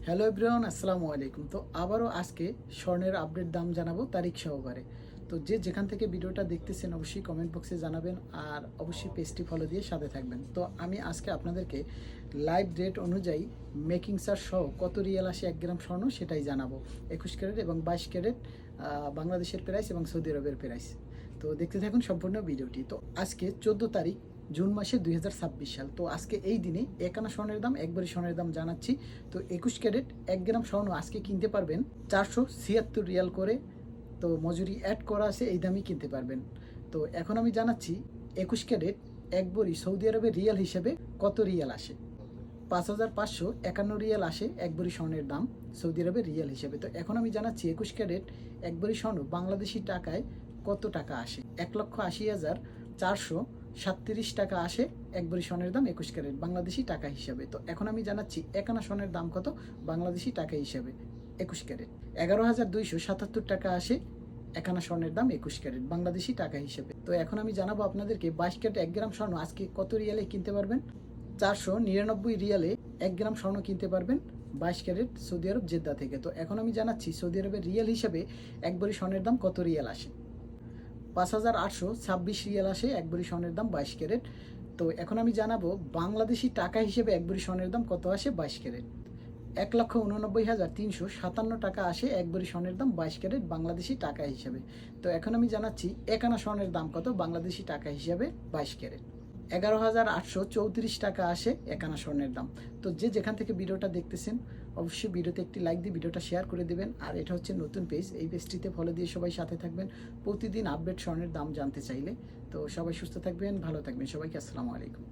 Hello everyone, আসসালামু আলাইকুম। তো আবারও আজকে স্বর্ণের আপডেট দাম জানাবো তারিখ সহকারে। তো যে যেখান থেকে ভিডিওটা দেখতেছেন অবশ্যই কমেন্ট বক্সে জানাবেন আর অবশ্যই পেজটি ফলো দিয়ে সাথে থাকবেন। তো আমি আজকে আপনাদেরকে লাইভ রেট অনুযায়ী মেকিং চার্জ সহ কত রিয়াল আসে 1 গ্রাম স্বর্ণ সেটাই জানাবো। 21 ক্যারেট এবং 22 ক্যারেট বাংলাদেশের প্রাইস এবং সৌদি আরবের প্রাইস। তো দেখতে থাকুন সম্পূর্ণ ভিডিওটি। তো আজকে 14 তারিখ জুন মাসে 2026 সাল। তো আজকে এই দিনে 1 আনা স্বর্ণের দাম, একবারই স্বর্ণের দাম জানাচ্ছি। তো 21 ক্যারেট 1 গ্রাম স্বর্ণ আজকে কিনতে পারবেন 476 রিয়াল করে। তো মজুরি অ্যাড করা আছে, এই দামই কিনতে পারবেন। তো এখন আমি জানাচ্ছি 21 ক্যারেট একবারই সৌদি আরবের রিয়াল হিসেবে কত রিয়াল আসে। 5551 রিয়াল আসে একবারই স্বর্ণের দাম সৌদি আরবের রিয়াল হিসেবে। তো এখন আমি জানাচ্ছি 21 ক্যারেট একবারই স্বর্ণ বাংলাদেশি টাকায় কত টাকা আসে। 1,80,437 টাকা আসে একবারই স্বর্ণের দাম 21 ক্যারেট বাংলাদেশি টাকা হিসাবে। তো এখন আমি জানাচ্ছি 1 আনা স্বর্ণের দাম কত বাংলাদেশি টাকা হিসাবে 21 ক্যারেট। 11,277 টাকা আসে 1 আনা স্বর্ণের দাম 21 ক্যারেট বাংলাদেশি টাকা হিসেবে। তো এখন আমি জানাবো আপনাদেরকে 22 ক্যারেট 1 গ্রাম স্বর্ণ আজকে কত রিয়ালে কিনতে পারবেন। 499 রিয়ালে 1 গ্রাম স্বর্ণ কিনতে পারবেন 22 ক্যারেট সৌদি আরব জেদ্দা থেকে। তো এখন আমি জানাচ্ছি সৌদি আরবের রিয়াল হিসেবে একবারই স্বর্ণের দাম কত রিয়াল আসে। 5,826 রিয়াল আসে একবারই স্বর্ণের দাম 22 ক্যারেট। তো এখন আমি জানাবো বাংলাদেশি টাকা হিসেবে একবারই স্বর্ণের দাম কত আসে 22 ক্যারেট। 1,89,357 টাকা আসে একবারই স্বর্ণের দাম 22 ক্যারেট বাংলাদেশি টাকা হিসেবে। তো এখন আমি জানাচ্ছি 1 আনা স্বর্ণের দাম কত বাংলাদেশি টাকা হিসেবে 22 ক্যারেট। 11,834 টাকা আসে 1 আনা স্বর্ণের দাম। তো যে যেখান থেকে ভিডিওটা দেখতেছেন অবশ্যই ভিডিওতে একটি লাইক দিয়ে ভিডিওটা শেয়ার করে দেবেন। আর এটা হচ্ছে নতুন পেজ, এই পেজটিতে ফলো দিয়ে সবাই সাথে থাকবেন প্রতিদিন আপডেট স্বর্ণের দাম জানতে চাইলে। তো সবাই সুস্থ থাকবেন, ভালো থাকবেন, সবাইকে আসসালামু আলাইকুম।